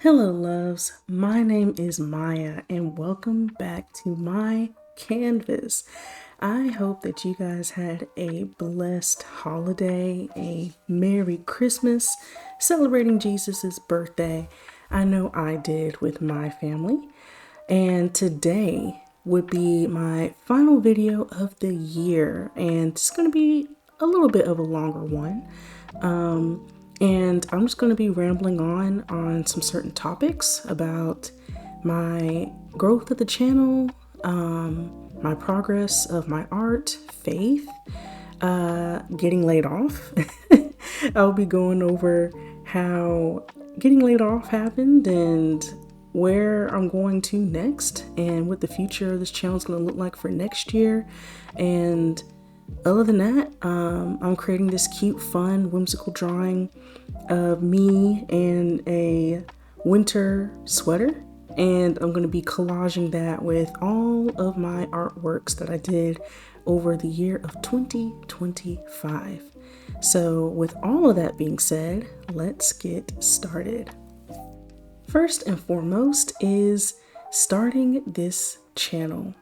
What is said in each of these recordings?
Hello, loves. My name is Maya, and welcome back to my canvas. I hope that you guys had a blessed holiday, a Merry Christmas, celebrating Jesus' birthday. I know I did with my family. And today would be my final video of the year, and it's going to be a little bit of a longer one. And I'm just going to be rambling on some certain topics about my growth of the channel, my progress of my art, faith, getting laid off. I'll be going over how getting laid off happened and where I'm going to next and what the future of this channel is going to look like for next year. And other than that, I'm creating this cute, fun, whimsical drawing of me in a winter sweater, and I'm going to be collaging that with all of my artworks that I did over the year of 2025. So with all of that being said, let's get started. First and foremost is starting this channel.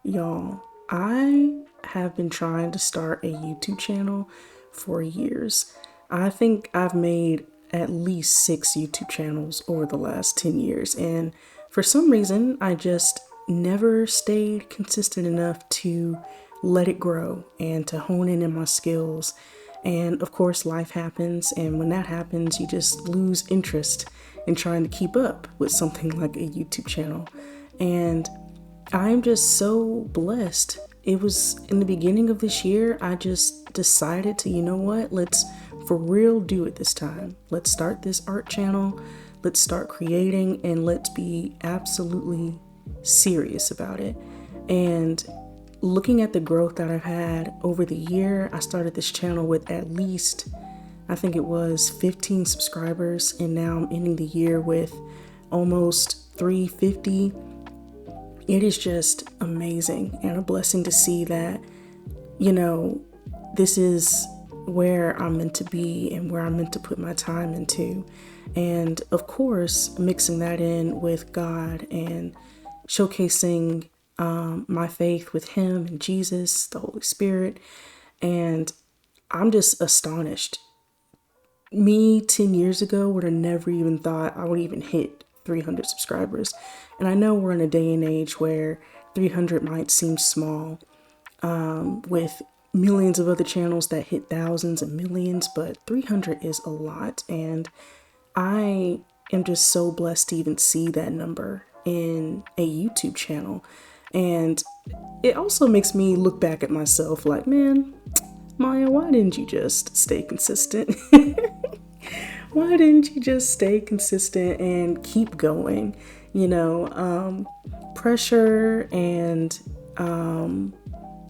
Y'all, I have been trying to start a YouTube channel for years. I think I've made at least 6 YouTube channels over the last 10 years. And for some reason, I just never stayed consistent enough to let it grow and to hone in my skills. And of course, life happens. And when that happens, you just lose interest in trying to keep up with something like a YouTube channel. And I'm just so blessed. It was in the beginning of this year, I just decided to, you know what, let's for real do it this time. Let's start this art channel. Let's start creating and let's be absolutely serious about it. And looking at the growth that I've had over the year, I started this channel with at least, I think it was 15 subscribers, and now I'm ending the year with almost 350. It is just amazing and a blessing to see that, you know, this is where I'm meant to be and where I'm meant to put my time into. And of course, mixing that in with God and showcasing my faith with Him and Jesus, the Holy Spirit. And I'm just astonished. Me 10 years ago would have never even thought I would even hit 300 subscribers. And I know we're in a day and age where 300 might seem small, with millions of other channels that hit thousands and millions, but 300 is a lot. And I am just so blessed to even see that number in a YouTube channel. And it also makes me look back at myself like, man, Maya, why didn't you just stay consistent? Why didn't you just stay consistent and keep going? You know, pressure and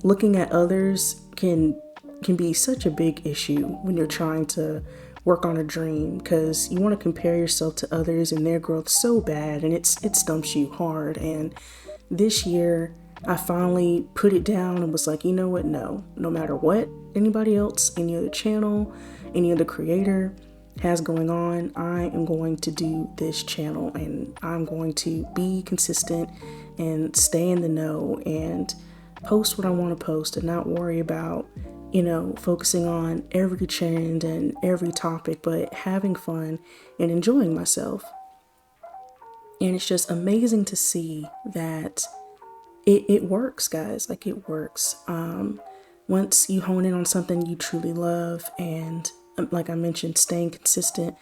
looking at others can be such a big issue when you're trying to work on a dream, because you want to compare yourself to others and their growth so bad, and it stumps you hard. And this year I finally put it down and was like, you know what, no matter what anybody else, any other channel, any other creator has going on, I am going to do this channel, and I'm going to be consistent and stay in the know and post what I want to post and not worry about, you know, focusing on every trend and every topic, but having fun and enjoying myself. And it's just amazing to see that it works, guys. Like, it works. Once you hone in on something you truly love, and like I mentioned, staying consistent,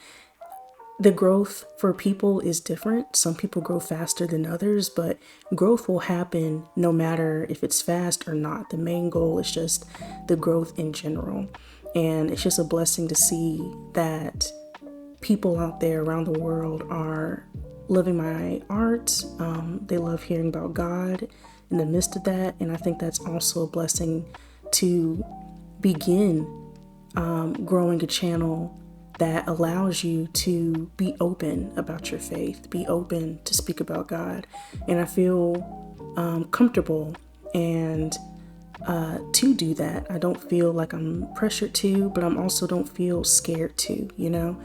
the growth for people is different. Some people grow faster than others, but growth will happen no matter if it's fast or not. The main goal is just the growth in general. And it's just a blessing to see that people out there around the world are loving my art. They love hearing about God in the midst of that. And I think that's also a blessing to begin growing a channel that allows you to be open about your faith, be open to speak about God. And I feel comfortable and to do that. I don't feel like I'm pressured to, but I'm also don't feel scared to, you know.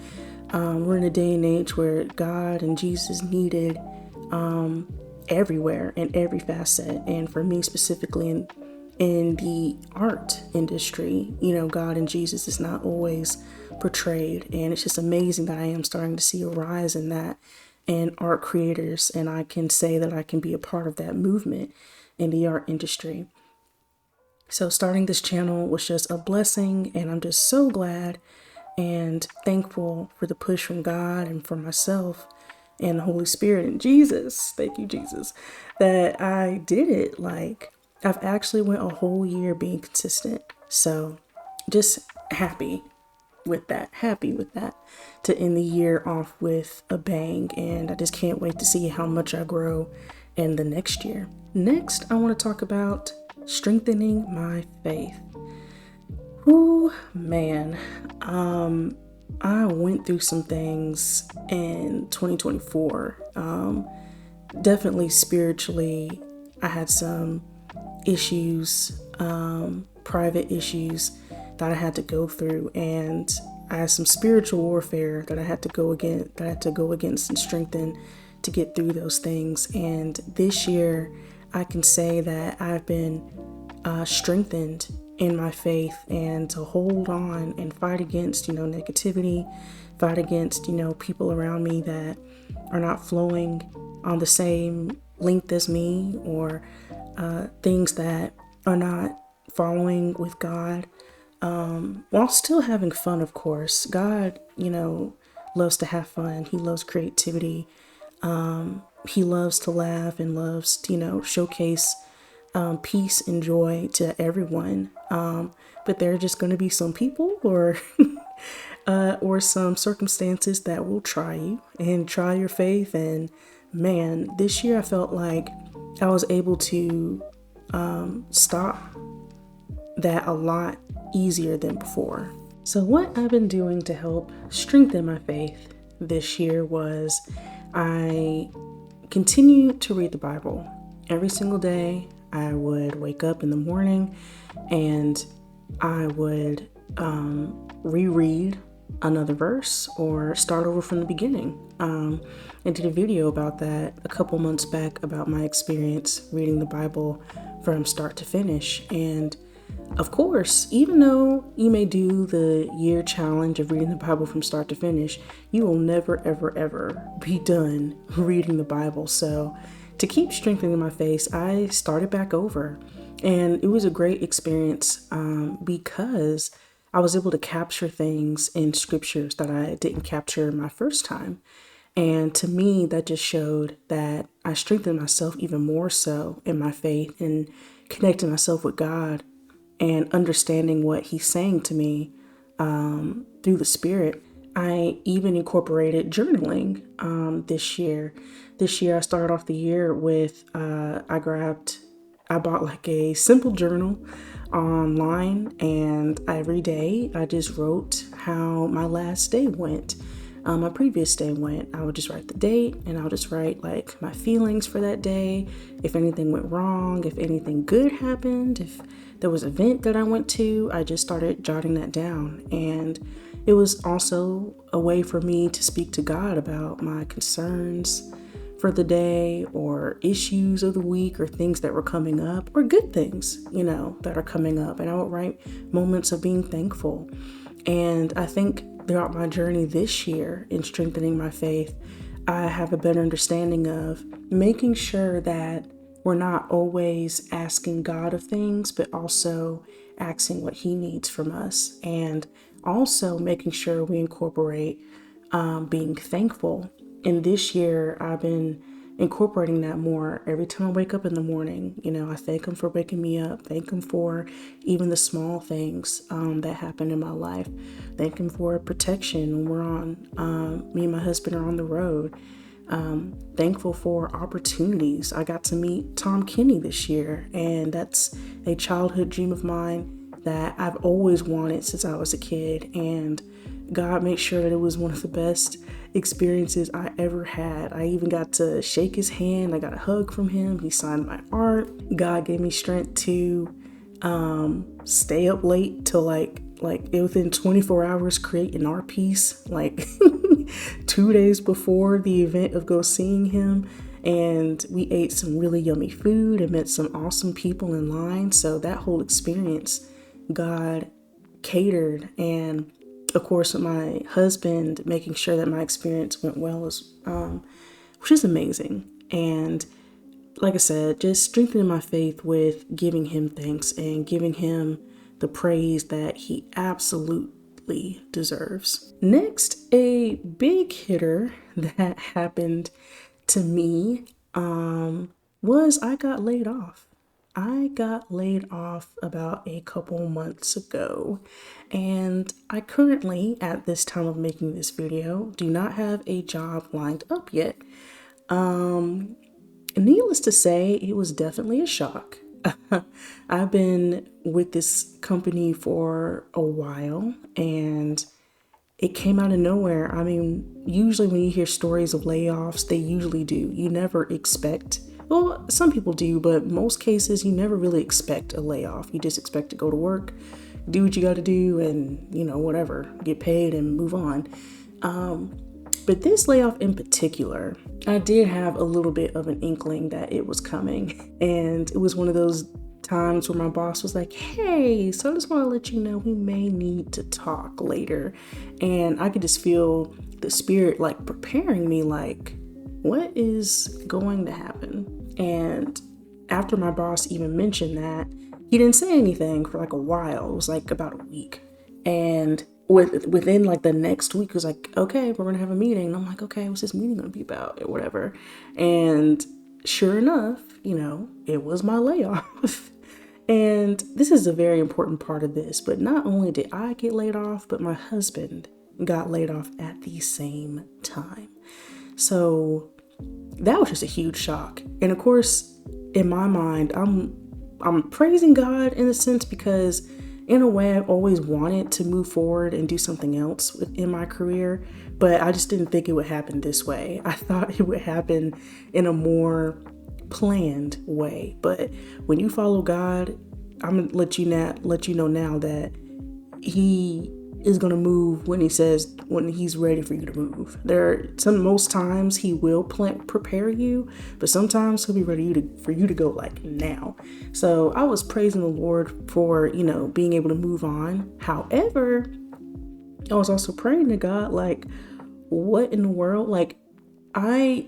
We're in a day and age where God and Jesus needed everywhere in every facet. And for me specifically in the art industry, God and Jesus is not always portrayed. And it's just amazing that I am starting to see a rise in that and art creators. And I can say that I can be a part of that movement in the art industry. So starting this channel was just a blessing, and I'm just so glad and thankful for the push from God and for myself and the Holy Spirit and Jesus. Thank you, Jesus, that I did it. Like, I've actually went a whole year being consistent. So just happy with that, to end the year off with a bang. And I just can't wait to see how much I grow in the next year. Next, I want to talk about strengthening my faith. Ooh, man. I went through some things in 2024. Definitely spiritually, I had some issues, private issues that I had to go through, and I had some spiritual warfare that I had to go against and strengthen to get through those things. And this year, I can say that I've been strengthened in my faith, and to hold on and fight against, negativity, fight against, people around me that are not flowing on the same length as me, or things that are not following with God, while still having fun, of course. God, loves to have fun. He loves creativity. He loves to laugh and loves to, showcase peace and joy to everyone. But there are just going to be some people or some circumstances that will try you and try your faith. And man, this year I felt like I was able to stop that a lot easier than before. So what I've been doing to help strengthen my faith this year was I continued to read the Bible every single day. I would wake up in the morning and I would reread another verse or start over from the beginning. I did a video about that a couple months back about my experience reading the Bible from start to finish. And of course, even though you may do the year challenge of reading the Bible from start to finish, you will never, ever, ever be done reading the Bible. So to keep strengthening my faith, I started back over. And it was a great experience because I was able to capture things in scriptures that I didn't capture my first time. And to me, that just showed that I strengthened myself even more so in my faith and connecting myself with God and understanding what He's saying to me through the Spirit. I even incorporated journaling this year. This year, I started off the year with, I bought like a simple journal online, and every day I just wrote how my last day went. My previous day went. I would just write the date, and I would just write like my feelings for that day, if anything went wrong, if anything good happened, if there was an event that I went to. I just started jotting that down. And it was also a way for me to speak to God about my concerns for the day, or issues of the week, or things that were coming up, or good things, that are coming up. And I would write moments of being thankful. And I think throughout my journey this year in strengthening my faith, I have a better understanding of making sure that we're not always asking God of things, but also asking what He needs from us. And also making sure we incorporate being thankful. And this year, I've been incorporating that more. Every time I wake up in the morning, I thank Him for waking me up. Thank Him for even the small things that happen in my life. Thank Him for protection when we're on, me and my husband are on the road. Thankful for opportunities. I got to meet Tom Kenny this year, and that's a childhood dream of mine that I've always wanted since I was a kid. And God made sure that it was one of the best experiences I ever had. I even got to shake his hand. I got a hug from him. He signed my art. God gave me strength to stay up late till like within 24 hours create an art piece. Like 2 days before the event of go seeing him. And we ate some really yummy food and met some awesome people in line. So that whole experience, God catered. And of course, with my husband, making sure that my experience went well, which is amazing. And like I said, just strengthening my faith with giving him thanks and giving him the praise that he absolutely deserves. Next, a big hitter that happened to me was I got laid off. I got laid off about a couple months ago, and I currently, at this time of making this video, do not have a job lined up yet. Needless to say, it was definitely a shock. I've been with this company for a while, and it came out of nowhere. I mean, usually when you hear stories of layoffs, they usually do. You never expect, well, some people do, but most cases, you never really expect a layoff. You just expect to go to work, do what you got to do, and, whatever, get paid and move on. But this layoff in particular, I did have a little bit of an inkling that it was coming. And it was one of those times where my boss was like, hey, so I just want to let you know we may need to talk later. And I could just feel the spirit like preparing me, like, what is going to happen? And after my boss even mentioned that, he didn't say anything for like a while. It was like about a week. And within like the next week, it was like, okay, we're gonna have a meeting. And I'm like, okay, what's this meeting gonna be about or whatever? And sure enough, it was my layoff. And this is a very important part of this, but not only did I get laid off, but my husband got laid off at the same time. So that was just a huge shock. And of course, in my mind, I'm praising God in a sense, because in a way I've always wanted to move forward and do something else in my career, but I just didn't think it would happen this way. I thought it would happen in a more planned way. But when you follow God, I'm gonna let you know now that he is gonna move when he's ready for you to move. Most times he will prepare you, but sometimes he'll be ready for you to go like now. So I was praising the Lord for, being able to move on. However, I was also praying to God, like, what in the world? Like, I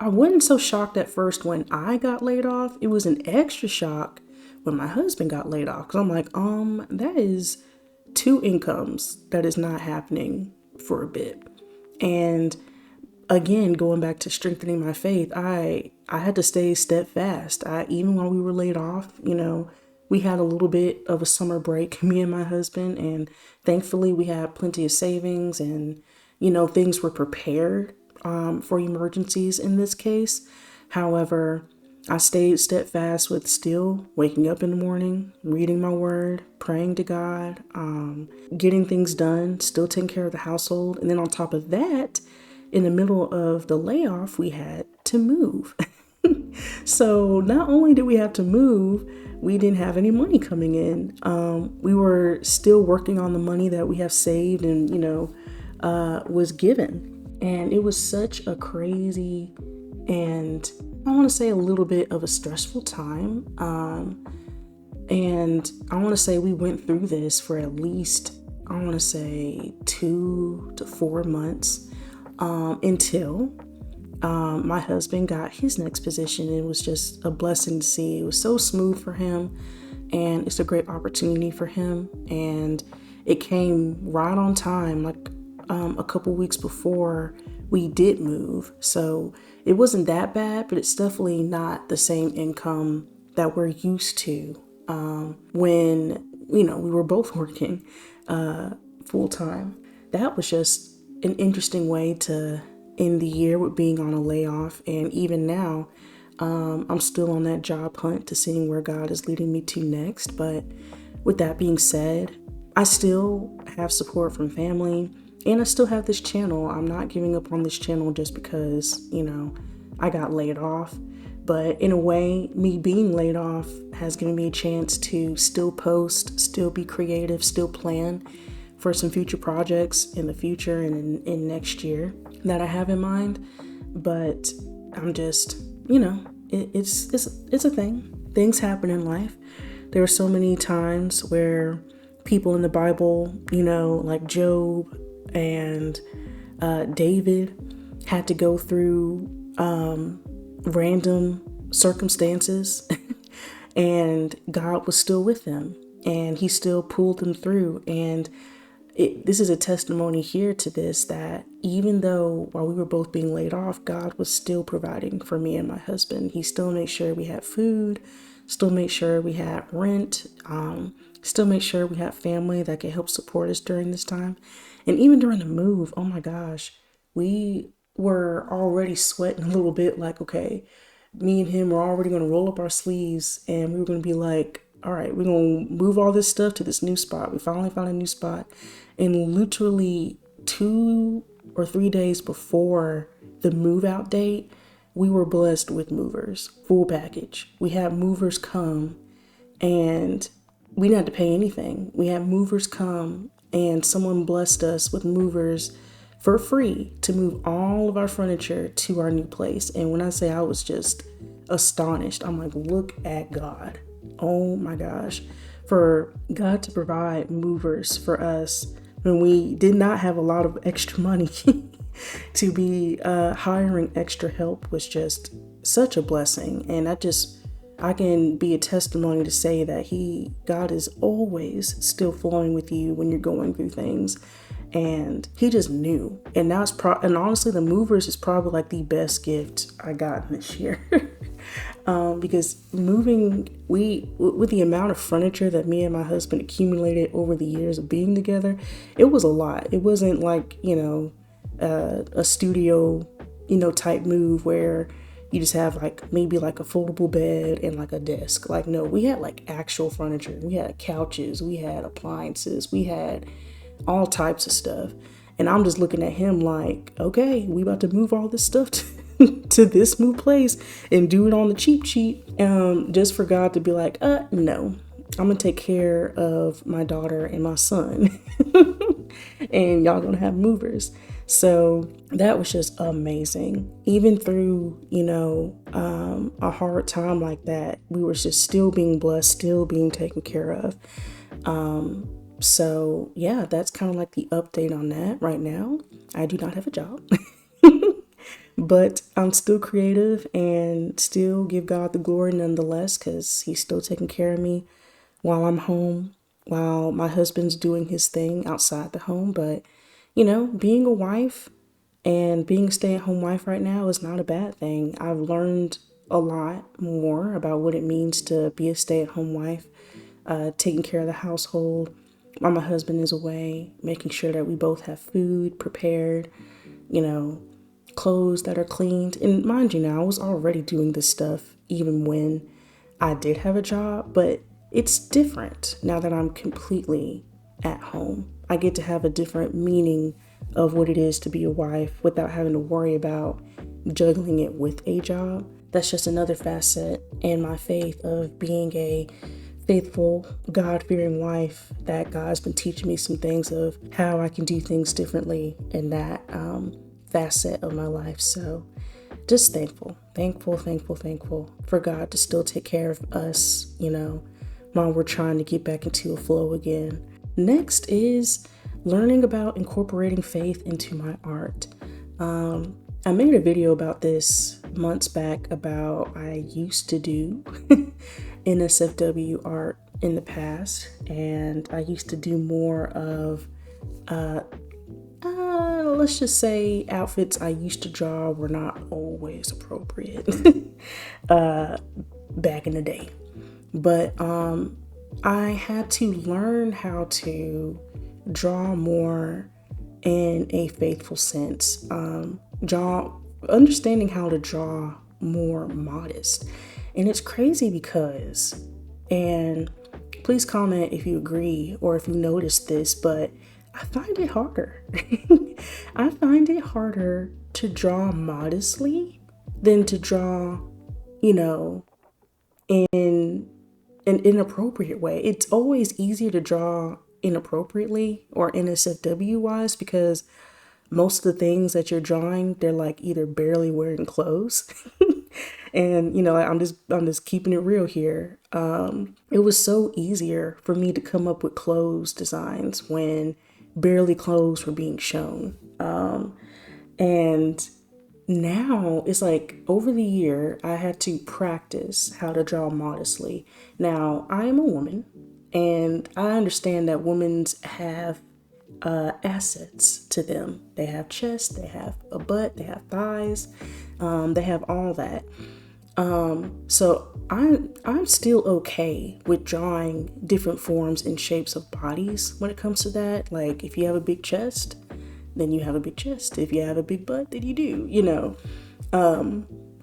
wasn't so shocked at first when I got laid off. It was an extra shock when my husband got laid off, because I'm like, that is 2 incomes that is not happening for a bit. And again, going back to strengthening my faith, I had to stay steadfast. Even while we were laid off, we had a little bit of a summer break, me and my husband, and thankfully we had plenty of savings, and things were prepared for emergencies in this case. However, I stayed steadfast with still waking up in the morning, reading my word, praying to God, getting things done, still taking care of the household. And then on top of that, in the middle of the layoff, we had to move. So not only did we have to move, we didn't have any money coming in. We were still working on the money that we have saved and, was given. And it was such a crazy and I want to say a little bit of a stressful time. And I want to say we went through this for at least, 2 to 4 months until my husband got his next position. It was just a blessing to see. It was so smooth for him, and it's a great opportunity for him. And it came right on time, like a couple weeks before we did move. So it wasn't that bad, but it's definitely not the same income that we're used to when, we were both working full time. That was just an interesting way to end the year, with being on a layoff. And even now, I'm still on that job hunt to seeing where God is leading me to next. But with that being said, I still have support from family. And I still have this channel. I'm not giving up on this channel just because, I got laid off. But in a way, me being laid off has given me a chance to still post, still be creative, still plan for some future projects in the future and in next year that I have in mind. But I'm just, it's a thing. Things happen in life. There are so many times where people in the Bible, like Job and David, had to go through random circumstances and God was still with them and he still pulled them through. And this is a testimony here to this, that even though while we were both being laid off, God was still providing for me and my husband. He still made sure we had food, still made sure we had rent, still made sure we had family that could help support us during this time. And even during the move, oh my gosh, we were already sweating a little bit, like, okay, me and him were already going to roll up our sleeves and we were going to be like, all right, we're going to move all this stuff to this new spot. We finally found a new spot. And literally 2 or 3 days before the move out date, we were blessed with movers, full package. We had movers come and we didn't have to pay anything. We had movers come and someone blessed us with movers for free to move all of our furniture to our new place. And when I say I was just astonished, I'm like, look at God. Oh my gosh. For God to provide movers for us when we did not have a lot of extra money to be hiring extra help was just such a blessing. And I can be a testimony to say that God is always still flowing with you when you're going through things. And he just knew. And now and honestly, the movers is probably like the best gift I got this year. Because moving, with the amount of furniture that me and my husband accumulated over the years of being together, it was a lot. It wasn't like, a studio, type move where you just have like maybe like a foldable bed and like a desk. Like, no, we had like actual furniture. We had couches, we had appliances, we had all types of stuff. And I'm just looking at him like, okay, we about to move all this stuff to this new place and do it on the cheap, just for God to be like, no, I'm gonna take care of my daughter and my son and y'all gonna have movers. So that was just amazing. Even through, a hard time like that, we were just still being blessed, still being taken care of. So yeah, that's kind of like the update on that right now. I do not have a job, but I'm still creative and still give God the glory nonetheless, because he's still taking care of me while I'm home, while my husband's doing his thing outside the home. But, being a wife and being a stay-at-home wife right now is not a bad thing. I've learned a lot more about what it means to be a stay-at-home wife, taking care of the household while my husband is away, making sure that we both have food prepared, clothes that are cleaned. And mind you, now I was already doing this stuff even when I did have a job, but it's different now that I'm completely at home. I get to have a different meaning of what it is to be a wife without having to worry about juggling it with a job. That's just another facet in my faith of being a faithful, God-fearing wife, that God's been teaching me some things of how I can do things differently in that facet of my life. So just thankful for God to still take care of us, while we're trying to get back into a flow again. Next is learning about incorporating faith into my art. I made a video about this months back about I used to do NSFW art in the past, and I used to do more of let's just say outfits I used to draw were not always appropriate back in the day. But I had to learn how to draw more in a faithful sense. Understanding how to draw more modest. And it's crazy because, and please comment if you agree or if you notice this, but I find it harder. I find it harder to draw modestly than to draw, in an inappropriate way. It's always easier to draw inappropriately or NSFW wise, because most of the things that you're drawing, they're like either barely wearing clothes. And I'm just keeping it real here. It was so easier for me to come up with clothes designs when barely clothes were being shown. And now it's like over the year, I had to practice how to draw modestly. Now, I am a woman, and I understand that women have assets to them. They have chest, they have a butt, they have thighs, they have all that. So I'm still okay with drawing different forms and shapes of bodies when it comes to that. Like if you have a big chest, then you have a big chest. If you have a big butt, then you do,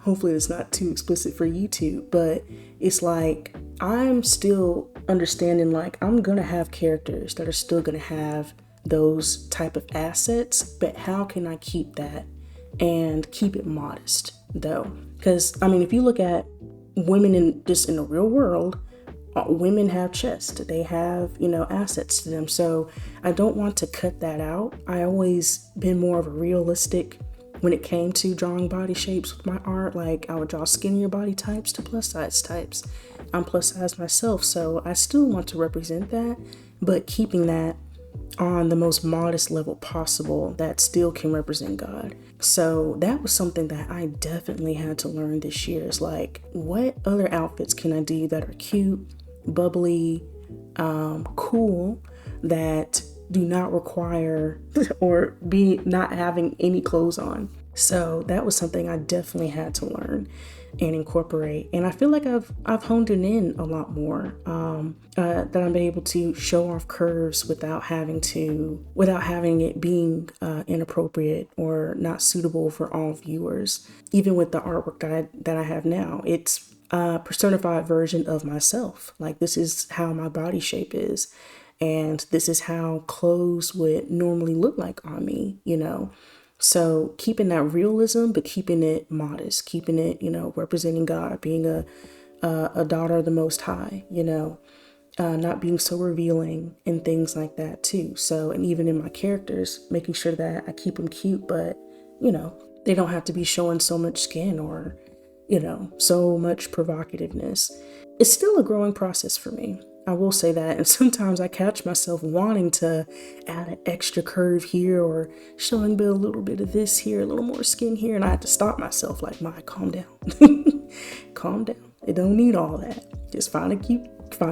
Hopefully it's not too explicit for YouTube, but it's like I'm still understanding like I'm gonna have characters that are still gonna have those type of assets, but how can I keep that and keep it modest though? Because I mean, if you look at women in the real world, women have chest, they have, assets to them. So I don't want to cut that out. I always been more of a realistic when it came to drawing body shapes with my art. Like I would draw skinnier body types to plus size types. I'm plus size myself, so I still want to represent that, but keeping that on the most modest level possible that still can represent God. So that was something that I definitely had to learn this year. Is like, what other outfits can I do that are cute, bubbly, cool, that do not require or be not having any clothes on. So that was something I definitely had to learn and incorporate. And I feel like I've honed it in a lot more, that I'm able to show off curves without having it being inappropriate or not suitable for all viewers. Even with the artwork that I have now, it's a personified version of myself. Like this is how my body shape is, and this is how clothes would normally look like on me, So keeping that realism, but keeping it modest, keeping it, representing God, being a daughter of the Most High, not being so revealing and things like that too. So, and even in my characters, making sure that I keep them cute, but, they don't have to be showing so much skin or, so much provocativeness. It's still a growing process for me. I will say that. And sometimes I catch myself wanting to add an extra curve here or showing a little bit of this here, a little more skin here. And I have to stop myself like, calm down. Calm down. It don't need all that. Just find a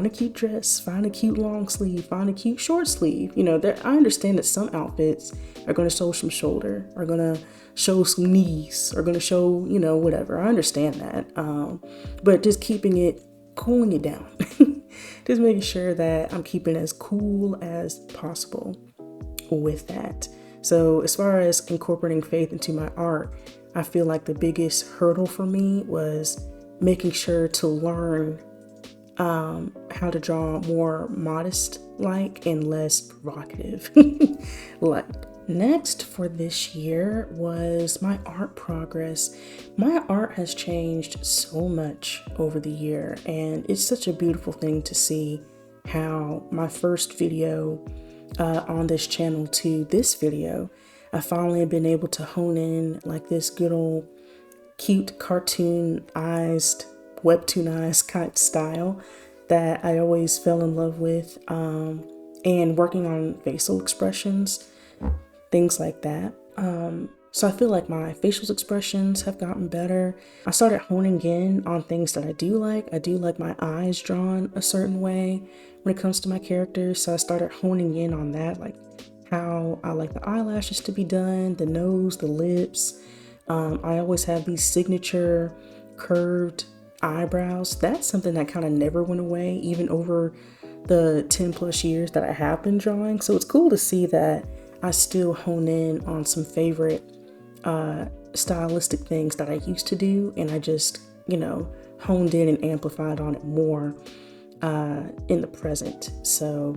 cute dress, find a cute long sleeve, find a cute short sleeve. I understand that some outfits are going to show some shoulder, are going to show some knees, are going to show, whatever. I understand that. But just cooling it down. Just making sure that I'm keeping as cool as possible with that. So as far as incorporating faith into my art, I feel like the biggest hurdle for me was making sure to learn how to draw more modest like and less provocative. Like next for this year was my art progress. My art has changed so much over the year, and it's such a beautiful thing to see how my first video on this channel to this video, I finally have been able to hone in like this good old cute webtoon eyes kind of style that I always fell in love with, and working on facial expressions, things like that. So I feel like my facial expressions have gotten better. I started honing in on things that I do like. I do like my eyes drawn a certain way when it comes to my characters. So I started honing in on that, like how I like the eyelashes to be done, the nose, the lips. I always have these signature curved eyebrows. That's something that kind of never went away, even over the 10 plus years that I have been drawing. So it's cool to see that I still hone in on some favorite stylistic things that I used to do, and I just, honed in and amplified on it more in the present. So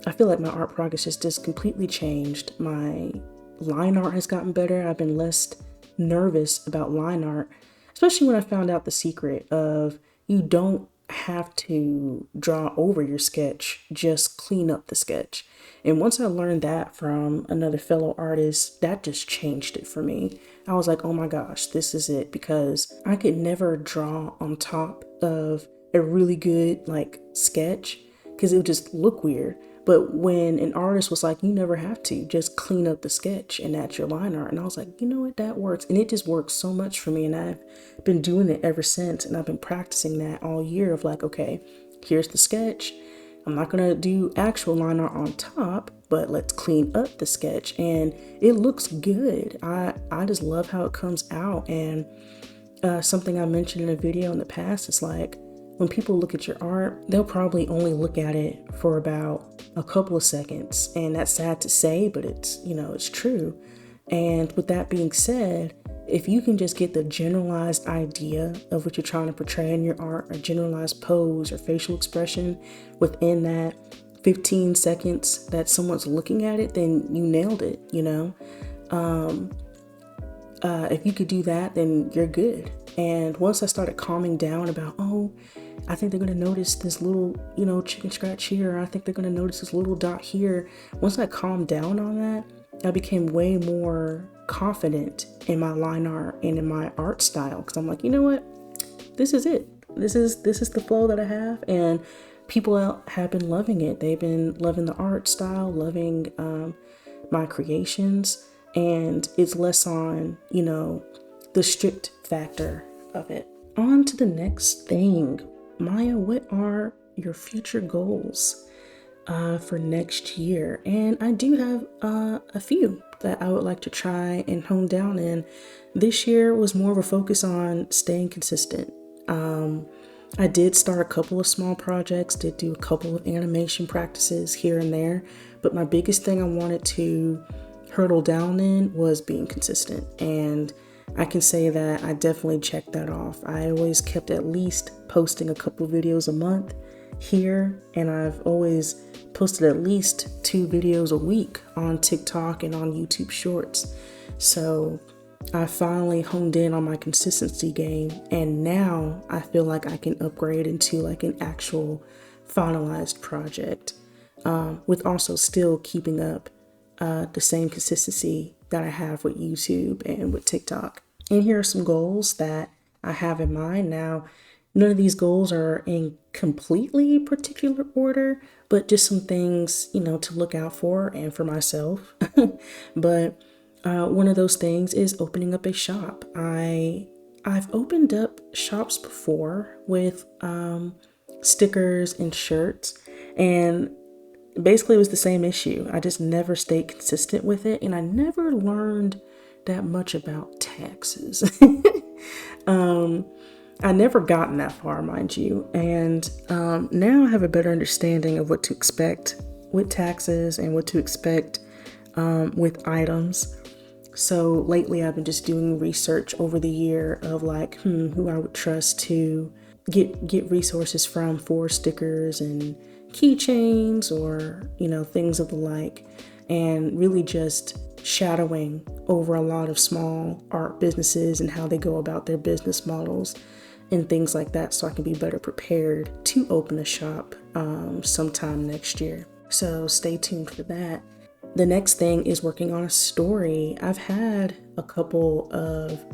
I feel like my art progress has just completely changed. My line art has gotten better. I've been less nervous about line art, especially when I found out the secret of you don't have to draw over your sketch, just clean up the sketch. And once I learned that from another fellow artist, that just changed it for me. I was like, oh my gosh, this is it, because I could never draw on top of a really good like sketch because it would just look weird. But when an artist was like, you never have to, just clean up the sketch and that's your line art. And I was like, you know what, that works. And it just works so much for me. And I've been doing it ever since. And I've been practicing that all year of like, okay, here's the sketch. I'm not going to do actual line art on top, but let's clean up the sketch. And it looks good. I just love how it comes out. And something I mentioned in a video in the past is like, when people look at your art, they'll probably only look at it for about a couple of seconds. And that's sad to say, but it's, it's true. And with that being said, if you can just get the generalized idea of what you're trying to portray in your art, or generalized pose or facial expression within that 15 seconds that someone's looking at it, then you nailed it, if you could do that, then you're good. And once I started calming down about, I think they're going to notice this little, chicken scratch here. Or I think they're going to notice this little dot here. Once I calmed down on that, I became way more confident in my line art and in my art style. Because I'm like, you know what? This is it. This is the flow that I have. And people have been loving it. They've been loving the art style, loving my creations. And it's less on, the strict factor of it. On to the next thing. Maya, what are your future goals for next year? And I do have a few that I would like to try and hone down in. This year was more of a focus on staying consistent. I did start a couple of small projects, did do a couple of animation practices here and there, but my biggest thing I wanted to hurdle down in was being consistent. And I can say that I definitely checked that off. I always kept at least posting a couple videos a month here, and I've always posted at least 2 videos a week on TikTok and on YouTube Shorts. So I finally honed in on my consistency game, and now I feel like I can upgrade into like an actual finalized project, with also still keeping up the same consistency that I have with YouTube and with TikTok. And here are some goals that I have in mind. Now, none of these goals are in completely particular order, but just some things, to look out for and for myself. But one of those things is opening up a shop. I've opened up shops before with stickers and shirts, and basically it was the same issue. I just never stayed consistent with it, and I never learned that much about taxes. I never gotten that far, mind you. And now I have a better understanding of what to expect with taxes and what to expect with items. So lately I've been just doing research over the year of like, who I would trust to get resources from for stickers and keychains or, things of the like, and really just shadowing over a lot of small art businesses and how they go about their business models and things like that, so I can be better prepared to open a shop sometime next year. So stay tuned for that. The next thing is working on a story. I've had a couple of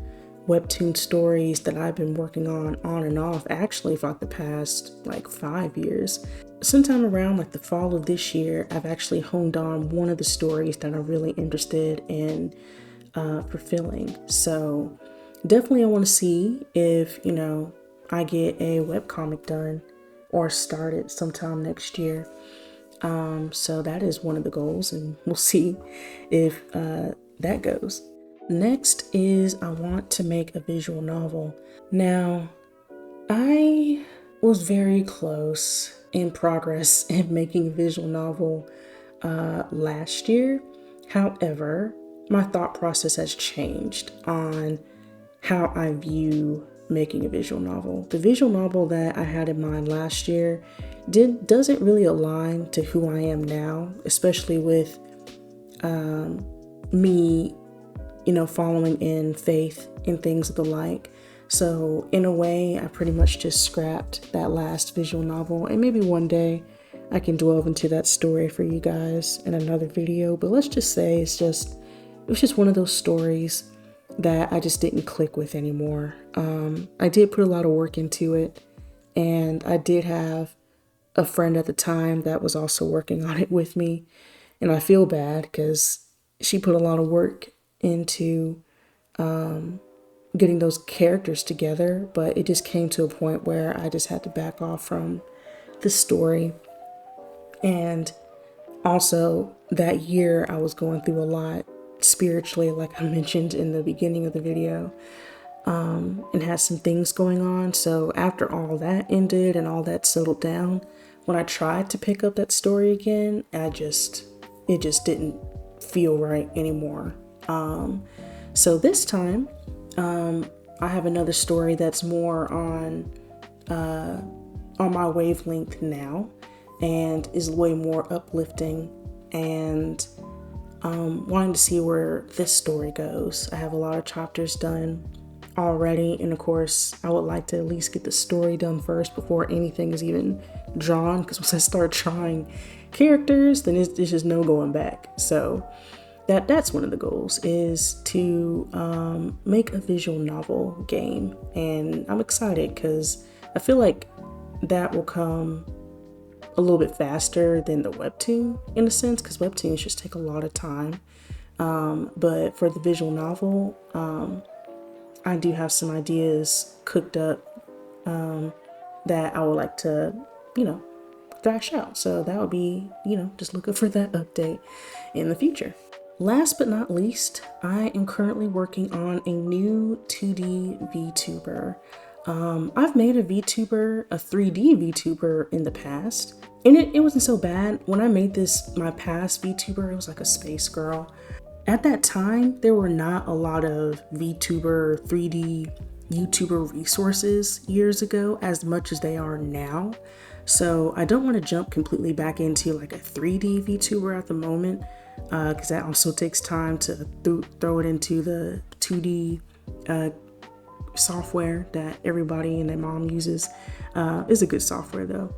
webtoon stories that I've been working on and off, actually for like the past 5 years. Sometime around the fall of this year, I've actually honed on one of the stories that I'm really interested in fulfilling. So definitely I want to see if, I get a webcomic done or started sometime next year. So that is one of the goals, and we'll see if that goes. Next is I want to make a visual novel. Now, I was very close in progress in making a visual novel last year. However, my thought process has changed on how I view making a visual novel. The visual novel that I had in mind last year doesn't really align to who I am now, especially with me, following in faith and things of the like. So in a way, I pretty much just scrapped that last visual novel, and maybe one day I can delve into that story for you guys in another video. But let's just say it was just one of those stories that I just didn't click with anymore. I did put a lot of work into it, and I did have a friend at the time that was also working on it with me, and I feel bad because she put a lot of work into getting those characters together, but it just came to a point where I just had to back off from the story. And also that year I was going through a lot spiritually, like I mentioned in the beginning of the video, and had some things going on. So after all that ended and all that settled down, when I tried to pick up that story again, it just didn't feel right anymore. So this time, I have another story that's more on my wavelength now, and is way more uplifting, and wanting to see where this story goes. I have a lot of chapters done already, and of course I would like to at least get the story done first before anything is even drawn, because once I start drawing characters, then it's just no going back. So that's one of the goals, is to make a visual novel game, and I'm excited because I feel like that will come a little bit faster than the webtoon in a sense, because webtoons just take a lot of time. But for the visual novel, I do have some ideas cooked up that I would like to, thrash out. So that would be, just looking for that update in the future. Last but not least, I am currently working on a new 2D VTuber. I've made a VTuber, a 3D VTuber in the past, and it wasn't so bad. When I made my past VTuber, it was like a space girl. At that time, there were not a lot of VTuber, 3D YouTuber resources years ago as much as they are now. So I don't want to jump completely back into like a 3D VTuber at the moment, because that also takes time to throw it into the 2D software that everybody and their mom uses. Is a good software though,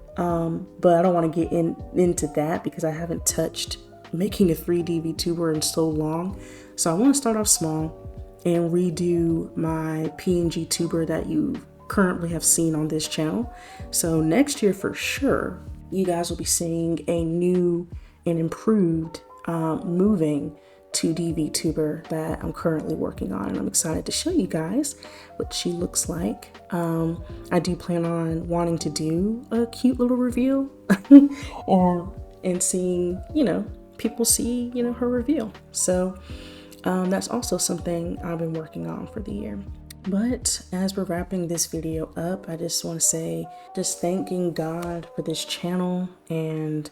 but I don't want to get into that because I haven't touched making a 3D VTuber in so long. So I want to start off small and redo my PNG tuber that you currently have seen on this channel. So next year for sure, you guys will be seeing a new and improved moving 2D VTuber that I'm currently working on, and I'm excited to show you guys what she looks like. I do plan on wanting to do a cute little reveal and seeing, people see, her reveal. So that's also something I've been working on for the year. But as we're wrapping this video up, I just want to say, just thanking God for this channel and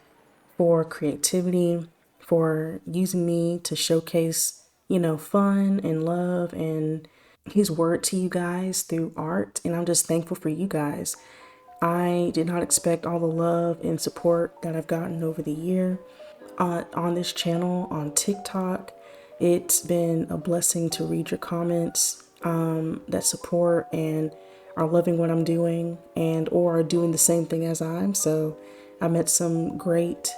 for creativity, for using me to showcase, fun and love and his word to you guys through art. And I'm just thankful for you guys. I did not expect all the love and support that I've gotten over the year on this channel, on TikTok. It's been a blessing to read your comments that support and are loving what I'm doing and or are doing the same thing as I'm. So I met some great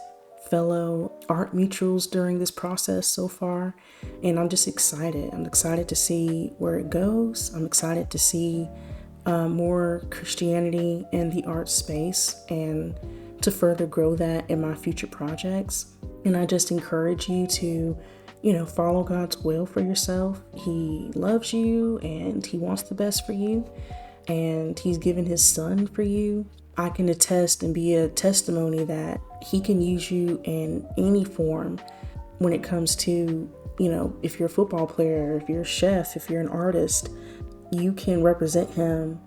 fellow art mutuals during this process so far, and I'm just excited. I'm excited to see where it goes. I'm excited to see more Christianity in the art space and to further grow that in my future projects. And I just encourage you to, follow God's will for yourself. He loves you and he wants the best for you, and he's given his son for you. I can attest and be a testimony that he can use you in any form when it comes to, if you're a football player, if you're a chef, if you're an artist, you can represent him.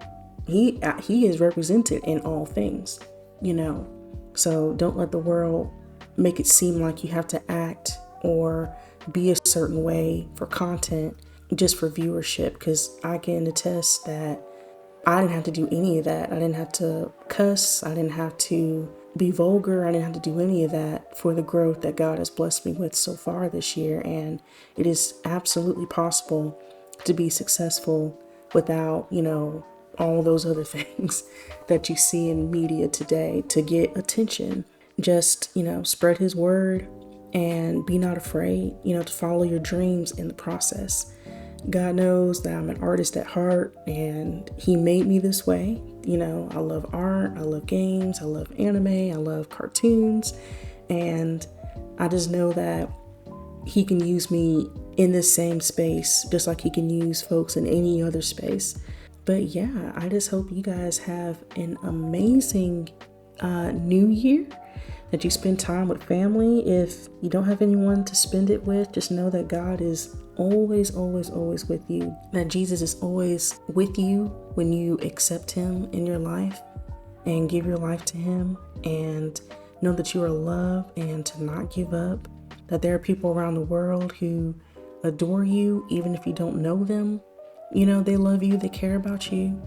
He is represented in all things, So don't let the world make it seem like you have to act or be a certain way for content just for viewership, because I can attest that I didn't have to do any of that. I didn't have to cuss. I didn't have to be vulgar. I didn't have to do any of that for the growth that God has blessed me with so far this year. And it is absolutely possible to be successful without, all those other things that you see in media today to get attention. Just, spread his word and be not afraid, to follow your dreams in the process. God knows that I'm an artist at heart and he made me this way. I love art, I love games, I love anime, I love cartoons. And I just know that he can use me in this same space, just like he can use folks in any other space. But yeah, I just hope you guys have an amazing new year, that you spend time with family. If you don't have anyone to spend it with, just know that God is always, always, always with you. That Jesus is always with you when you accept him in your life and give your life to him, and know that you are loved and to not give up. That there are people around the world who adore you, even if you don't know them. They love you, they care about you.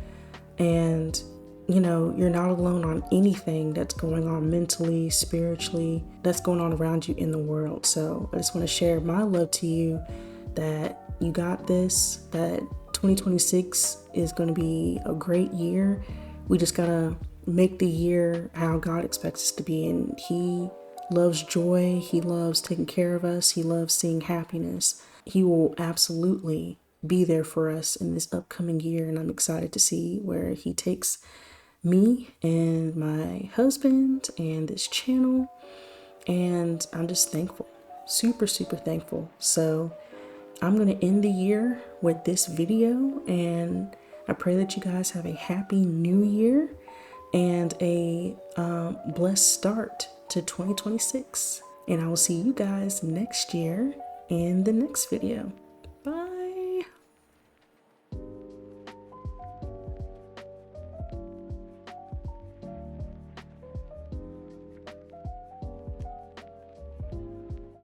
And, you're not alone on anything that's going on mentally, spiritually, that's going on around you in the world. So I just want to share my love to you, that you got this, that 2026 is going to be a great year. We just got to make the year how God expects us to be. And he loves joy. He loves taking care of us. He loves seeing happiness. He will absolutely be there for us in this upcoming year. And I'm excited to see where he takes me and my husband and this channel. And I'm just thankful, super, super thankful. So I'm going to end the year with this video, and I pray that you guys have a happy new year and a blessed start to 2026. And I will see you guys next year in the next video.